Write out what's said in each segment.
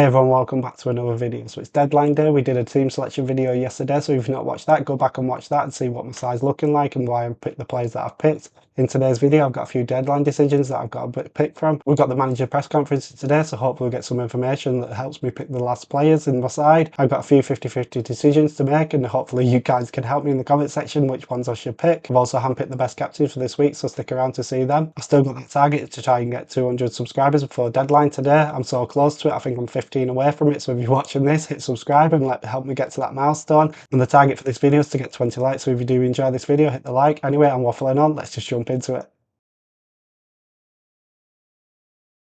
Hey everyone, welcome back to another video. So it's deadline day. We did a team selection video yesterday, so if you've not watched that, go back and watch that and see what my side's looking like and why I picked the players that I've picked. In today's video, I've got a few deadline decisions that I've got to pick from. We've got the manager press conference today, so hopefully we'll get some information that helps me pick the last players in my side. I've got a few 50-50 decisions to make, and hopefully you guys can help me in the comment section which ones I should pick. I've also handpicked the best captains for this week, so stick around to see them. I've still got that target to try and get 200 subscribers before deadline today. I'm so close to it. I think I'm 15 away from it, so if you're watching this, hit subscribe and help me get to that milestone. And the target for this video is to get 20 likes, so if you do enjoy this video, hit the like. Anyway, I'm waffling on, let's just jump into it.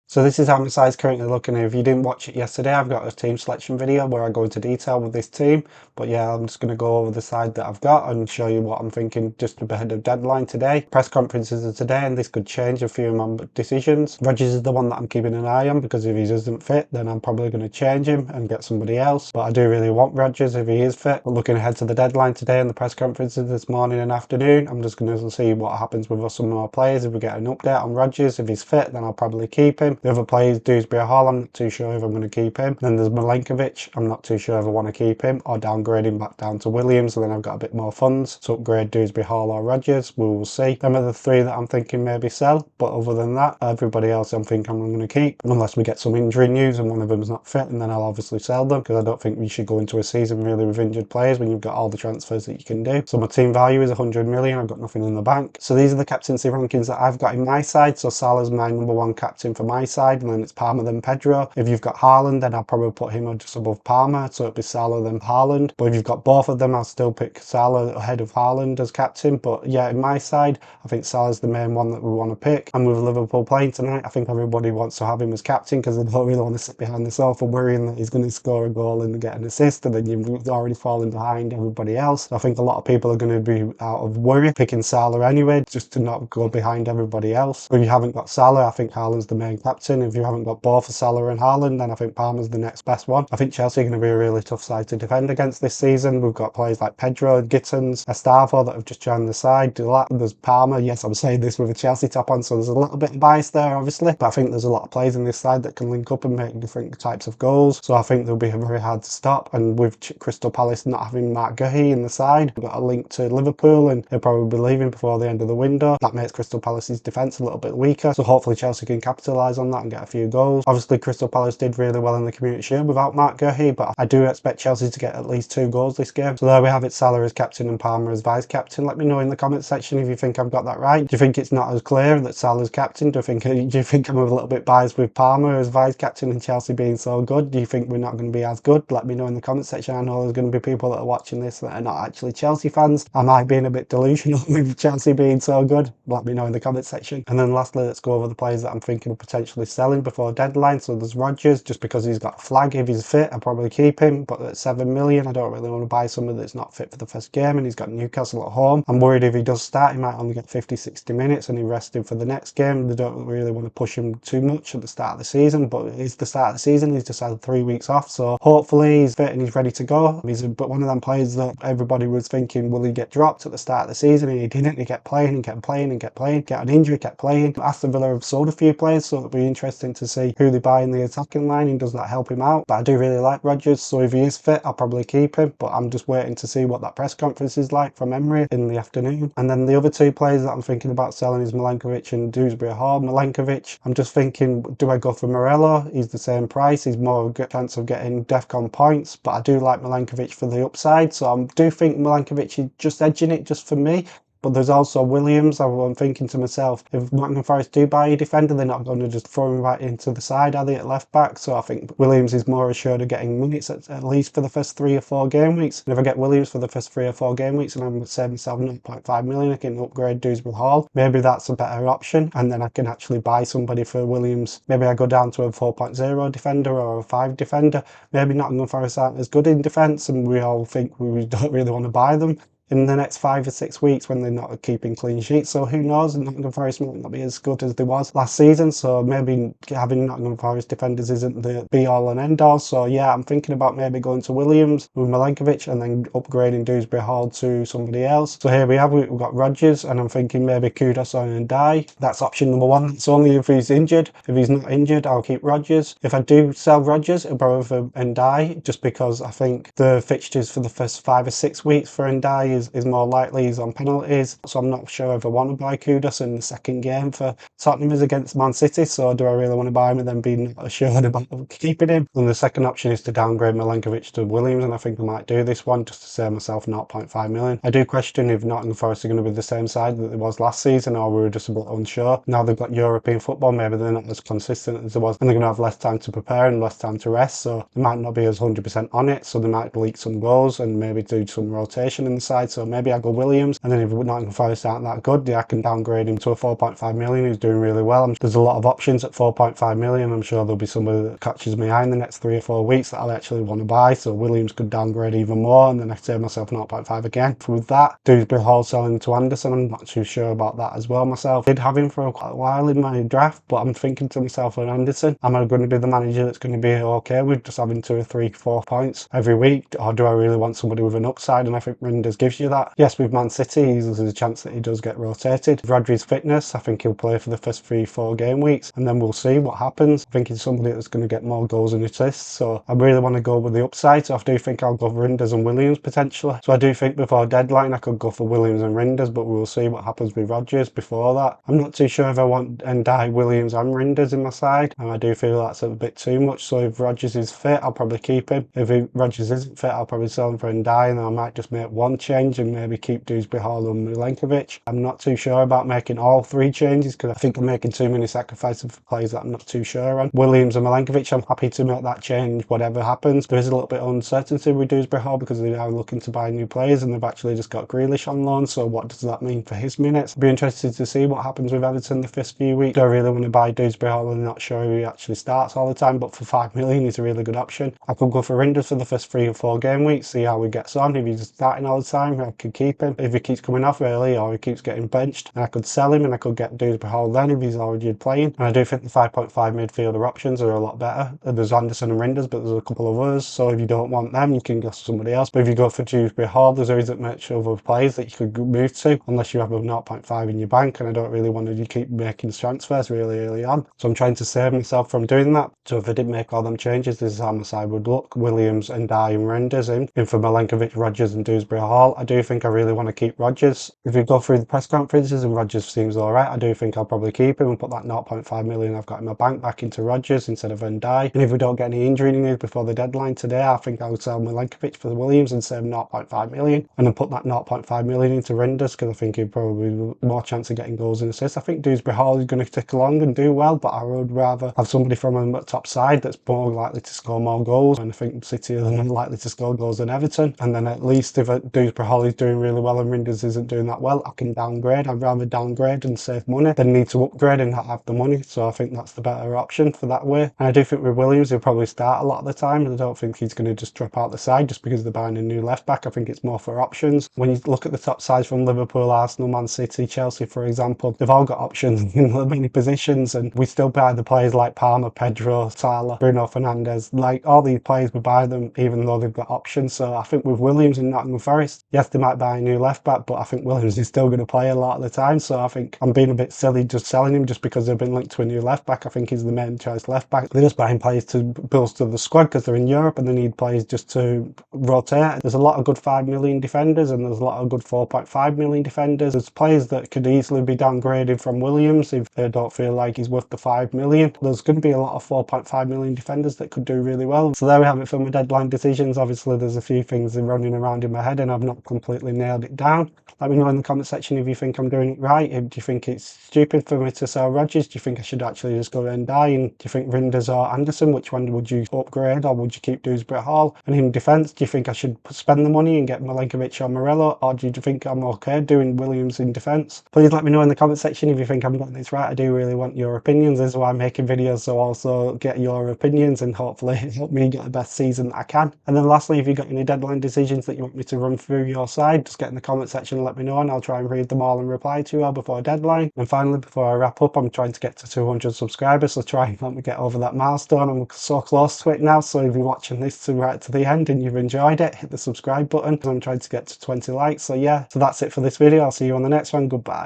So this is how my side's currently looking. If you didn't watch it yesterday, I've got a team selection video where I go into detail with this team. But yeah, I'm just going to go over the side that I've got and show you what I'm thinking just ahead of deadline today. Press conferences are today and this could change a few of my decisions. Rodgers is the one that I'm keeping an eye on because if he doesn't fit, then I'm probably going to change him and get somebody else. But I do really want Rodgers if he is fit. But looking ahead to the deadline today and the press conferences this morning and afternoon, I'm just going to see what happens with some of our players. If we get an update on Rodgers, if he's fit, then I'll probably keep him. The other players, Dewsbury Hall, I'm not too sure if I'm going to keep him. Then there's Milenkovic, I'm not too sure if I want to keep him or downgrade him back down to Williams, so then I've got a bit more funds to upgrade Dewsbury Hall or Rodgers. We will see. Them are the three that I'm thinking maybe sell, but other than that, everybody else I'm thinking I'm going to keep, unless we get some injury news and one of them's not fit, and then I'll obviously sell them, because I don't think we should go into a season really with injured players when you've got all the transfers that you can do. So my team value is 100 million, I've got nothing in the bank. So these are the captaincy rankings that I've got in my side. So Salah's my number one captain for my side, and then it's Palmer then Pedro. If you've got Haaland, then I'll probably put him just above Palmer, so it'd be Salah then Haaland. But if you've got both of them, I'll still pick Salah ahead of Haaland as captain. But yeah, in my side, I think Salah's the main one that we want to pick. And with Liverpool playing tonight, I think everybody wants to have him as captain because they don't really want to sit behind the sofa worrying that he's going to score a goal and get an assist, and then you've already fallen behind everybody else. So I think a lot of people are going to be out of worry picking Salah anyway, just to not go behind everybody else. If you haven't got Salah, I think Haaland's the main captain. If you haven't got both Salah and Haaland, then I think Palmer's the next best one. I think Chelsea are going to be a really tough side to defend against this season. We've got players like Pedro, Gittins, Estavo that have just joined the side. There's Palmer. Yes, I'm saying this with a Chelsea top on, so there's a little bit of bias there, obviously. But I think there's a lot of players in this side that can link up and make different types of goals. So I think they'll be very hard to stop. And with Crystal Palace not having Mark Guehi in the side, we've got a link to Liverpool, and he'll probably be leaving before the end of the window. That makes Crystal Palace's defence a little bit weaker. So hopefully Chelsea can capitalise on that and get a few goals. Obviously, Crystal Palace did really well in the Community Shield without Mark Guehi, but I do expect Chelsea to get at least 2 goals this game. So there we have it, Salah as captain and Palmer as vice captain. Let me know in the comment section if you think I've got that right. Do you think it's not as clear that Salah's captain? Do you think I'm a little bit biased with Palmer as vice captain and Chelsea being so good? Do you think we're not going to be as good? Let me know in the comment section. I know there's going to be people that are watching this that are not actually Chelsea fans. Am I being a bit delusional with Chelsea being so good? Let me know in the comment section. And then lastly, let's go over the players that I'm thinking of potentially selling before deadline. So there's Rodgers, just because he's got a flag. If he's fit, I'll probably keep him, but at 7 million, I don't really want to buy someone that's not fit for the first game, and he's got Newcastle at home. I'm worried if he does start, he might only get 50-60 minutes and he rest him for the next game. They don't really want to push him too much at the start of the season, but it's the start of the season. He's just had 3 weeks off, so hopefully he's fit and he's ready to go. He's one of them players that everybody was thinking, will he get dropped at the start of the season, and he didn't. He kept playing and kept playing and kept playing, got an injury, kept playing. Aston Villa have sold a few players, so it'll be interesting to see who they buy in the attacking line and does that help him out. But I do really like Rodgers, so if he is fit, I'll probably keep him, but I'm just waiting to see what that press conference is like from Emery in the afternoon. And then the other 2 players that I'm thinking about selling is Milenkovic and Dewsbury Hall. Milenkovic, I'm just thinking, do I go for Morello? He's the same price, he's more of a chance of getting DEFCON points, but I do like Milenkovic for the upside, so I do think Milenkovic is just edging it just for me. But there's also Williams. I'm thinking to myself, if Nottingham Forest do buy a defender, they're not going to just throw him right into the side, are they, at left back? So I think Williams is more assured of getting minutes at least for the first 3 or 4 game weeks. And if I get Williams for the first 3 or 4 game weeks and I'm saving myself 0.5 million, I can upgrade Dewsbury Hall. Maybe that's a better option, and then I can actually buy somebody for Williams. Maybe I go down to a 4.0 defender or a 5 defender. Maybe Nottingham Forest aren't as good in defence and we all think we don't really want to buy them. in the next 5 or 6 weeks when they're not keeping clean sheets. So who knows, Nottingham Forest might not be as good as they was last season, so maybe having Nottingham Forest defenders isn't the be-all and end-all. So yeah, I'm thinking about maybe going to Williams with Milenkovic and then upgrading Dewsbury Hall to somebody else. So here we have, we've got Rodgers, and I'm thinking maybe Kudus on Ndiaye. That's option number one. It's only if he's injured. If he's not injured, I'll keep Rodgers. If I do sell Rodgers, it'll probably for Ndiaye, just because I think the fixtures for the first 5 or 6 weeks for Ndiaye is more likely he's on penalties. So I'm not sure if I want to buy Kudus in the second game for Tottenham is against Man City. So do I really want to buy him and then be not assured about keeping him? And the second option is to downgrade Milenkovic to Williams, and I think I might do this one just to save myself 0.5 million. I do question if Nottingham Forest are going to be the same side that it was last season, or we were just a bit unsure. Now they've got European football, maybe they're not as consistent as they was, and they're going to have less time to prepare and less time to rest, so they might not be as 100% on it, so they might leak some goals and maybe do some rotation in the side. So maybe I go Williams, and then if Nottingham Forest aren't that good, yeah, I can downgrade him to a 4.5 million who's doing really well. There's a lot of options at 4.5 million. I'm sure there'll be somebody that catches my eye in the next 3 or 4 weeks that I'll actually want to buy, so Williams could downgrade even more, and then I save myself 0.5 again. With that, Dewsbury Hall selling to Anderson, I'm not too sure about that as well myself. I did have him for quite a while in my draft, but I'm thinking to myself on Anderson, am I going to be the manager that's going to be okay with just having 2 or 3, 4 points every week, or do I really want somebody with an upside? And I think Rinders gives you that. Yes, with Man City, there's a chance that he does get rotated. With Rodri's fitness, I think he'll play for the first 3, 4 game weeks, and then we'll see what happens. I think he's somebody that's going to get more goals and assists, so I really want to go with the upside, so I do think I'll go for Rinders and Williams potentially. So I do think before deadline I could go for Williams and Rinders, but we'll see what happens with Rodgers before that. I'm not too sure if I want Ndiaye, Williams and Rinders in my side, and I do feel that's a bit too much. So if Rodgers is fit, I'll probably keep him. If Rodgers isn't fit, I'll probably sell him for Ndiaye, and I might just make one change and maybe keep Dewsbury Hall and Milenkovic. I'm not too sure about making all 3 changes because I think I'm making too many sacrifices for players that I'm not too sure on. Williams and Milenkovic, I'm happy to make that change whatever happens. There is a little bit of uncertainty with Dewsbury Hall because they are looking to buy new players, and they've actually just got Grealish on loan, so what does that mean for his minutes? I'd be interested to see what happens with Everton the first few weeks. Do I really want to buy Dewsbury Hall? I'm not sure if he actually starts all the time, but for 5 million he's a really good option. I could go for Rinders for the first 3 or 4 game weeks, see how he gets on. If he's starting all the time, I could keep him. If he keeps coming off early or he keeps getting benched, and I could sell him and I could get Dewsbury Hall then if he's already playing. And I do think the 5.5 midfielder options are a lot better. There's Anderson and Rinders, but there's a couple of others, so if you don't want them you can go to somebody else. But if you go for Dewsbury Hall, there's isn't much other players that you could move to unless you have a 0.5 in your bank, and I don't really want to keep making transfers really early on, so I'm trying to save myself from doing that. So if I did make all them changes, this is how my side would look: Williams, Ndiaye and Rinders in for Milenkovic, Rodgers and Dewsbury Hall. I do think I really want to keep Rodgers. If we go through the press conferences and Rodgers seems alright, I do think I'll probably keep him and put that 0.5 million I've got in my bank back into Rodgers instead of Ndiaye. And if we don't get any injury news before the deadline today, I think I would sell Milenkovic for the Williams and save 0.5 million, and then put that 0.5 million into Rinders because I think he'd probably more chance of getting goals and assists. I think Dewsbury Hall is going to tick along and do well, but I would rather have somebody from a top side that's more likely to score more goals, and I think City are more likely to score goals than Everton. And then at least if Dewsbury Hall is doing really well and Rinders isn't doing that well, I can downgrade. I'd rather downgrade and save money than need to upgrade and not have the money, so I think that's the better option for that way. And I do think with Williams he'll probably start a lot of the time, and I don't think he's going to just drop out the side just because they're buying a new left back. I think it's more for options. When you look at the top sides from Liverpool, Arsenal, Man City, Chelsea for example, they've all got options in many positions, and we still buy the players like Palmer, Pedro, Salah, Bruno Fernandes. Like all these players, we buy them even though they've got options. So I think with Williams and Nottingham Forest, yes, they might buy a new left back, but I think Williams is still going to play a lot of the time, so I think I'm being a bit silly just selling him just because they've been linked to a new left back. I think he's the main choice left back. They're just buying players to bolster the squad because they're in Europe and they need players just to rotate. There's a lot of good 5 million defenders and there's a lot of good 4.5 million defenders. There's players that could easily be downgraded from Williams if they don't feel like he's worth the 5 million. There's going to be a lot of 4.5 million defenders that could do really well. So there we have it for my deadline decisions. Obviously there's a few things that are running around in my head and I've not completely nailed it down. Let me know in the comment section if you think I'm doing it right. Do you think it's stupid for me to sell Rodgers? Do you think I should actually just go Ndiaye? And do you think Rinders or Anderson, which one would you upgrade, or would you keep Dewsbury Hall? And in defence, do you think I should spend the money and get Milenkovic or Morello, or do you think I'm okay doing Williams in defence? Please let me know in the comment section if you think I'm getting this right. I do really want your opinions. This is why I'm making videos, so also get your opinions and hopefully help me get the best season that I can. And then lastly, if you've got any deadline decisions that you want me to run through your side, just get in the comment section and let me know, and I'll try and read them all and reply to you all before deadline. And finally, before I wrap up, I'm trying to get to 200 subscribers, so try and help me get over that milestone. I'm so close to it now, so if you're watching this right to the end and you've enjoyed it, hit the subscribe button. I'm trying to get to 20 likes. So yeah, so that's it for this video. I'll see you on the next one. Goodbye.